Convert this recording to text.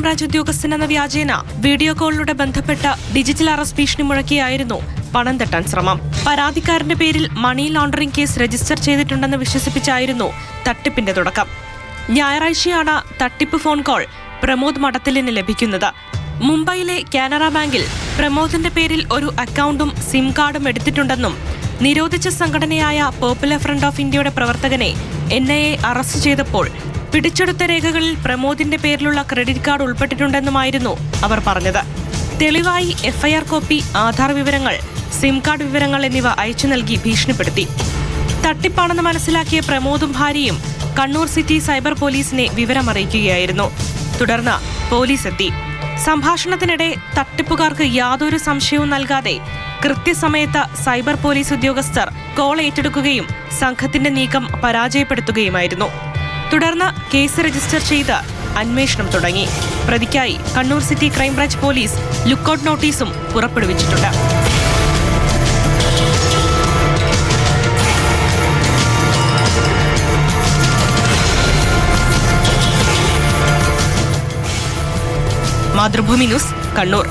Crime branch ഉദ്യോഗസ്ഥനെന്ന വ്യാജേന video കോളിലൂടെ ബന്ധപ്പെട്ട ഡിജിറ്റൽ അറസ്റ്റ് ഭീഷണി മുഴക്കിയായിരുന്നു പണം തട്ടാൻ ശ്രമം. പരാതിക്കാരന്റെ പേരിൽ മണി ലോണ്ടറിംഗ് കേസ് രജിസ്റ്റർ ചെയ്തിട്ടുണ്ടെന്ന് വിശ്വസിപ്പിച്ചായിരുന്നു തട്ടിപ്പിന്റെ തുടക്കം. ഞായറാഴ്ചയാണ് തട്ടിപ്പ് ഫോൺ കോൾ പ്രമോദ് മഠത്തിലിന് ലഭിക്കുന്നത്. മുംബൈയിലെ കാനറ ബാങ്കിൽ പ്രമോദിന്റെ പേരിൽ ഒരു അക്കൗണ്ടും സിം കാർഡും എടുത്തിട്ടുണ്ടെന്നും നിരോധിച്ച സംഘടനയായ പോപ്പുലർ ഫ്രണ്ട് ഓഫ് ഇന്ത്യയുടെ പ്രവർത്തകനെ NIA അറസ്റ്റ് ചെയ്തപ്പോൾ പിടിച്ചെടുത്ത രേഖകളിൽ പ്രമോദിന്റെ പേരിലുള്ള ക്രെഡിറ്റ് കാർഡ് ഉൾപ്പെട്ടിട്ടുണ്ടെന്നുമായിരുന്നു അവർ പറഞ്ഞത്. തെളിവായി FIR കോപ്പി, ആധാർ വിവരങ്ങൾ, സിം കാർഡ് വിവരങ്ങൾ എന്നിവ അയച്ചു നൽകി ഭീഷണിപ്പെടുത്തി. തട്ടിപ്പാണെന്ന് മനസ്സിലാക്കിയ പ്രമോദും ഭാര്യയും കണ്ണൂർ സിറ്റി സൈബർ പോലീസിനെ വിവരമറിയിക്കുകയായിരുന്നു. തുടർന്ന് പോലീസ് എത്തി. സംഭാഷണത്തിനിടെ തട്ടിപ്പുകാർക്ക് യാതൊരു സംശയവും നൽകാതെ കൃത്യസമയത്ത് സൈബർ പോലീസ് ഉദ്യോഗസ്ഥർ കോൾ ഏറ്റെടുക്കുകയും സംഘത്തിന്റെ നീക്കം പരാജയപ്പെടുത്തുകയുമായിരുന്നു. തുടർന്ന് കേസ് രജിസ്റ്റർ ചെയ്ത് അന്വേഷണം തുടങ്ങി. പ്രതിക്കായി Kannur city crime branch police lookout നോട്ടീസും പുറപ്പെടുവിച്ചിട്ടുണ്ട്. മാതൃഭൂമി ന്യൂസ്, കണ്ണൂർ.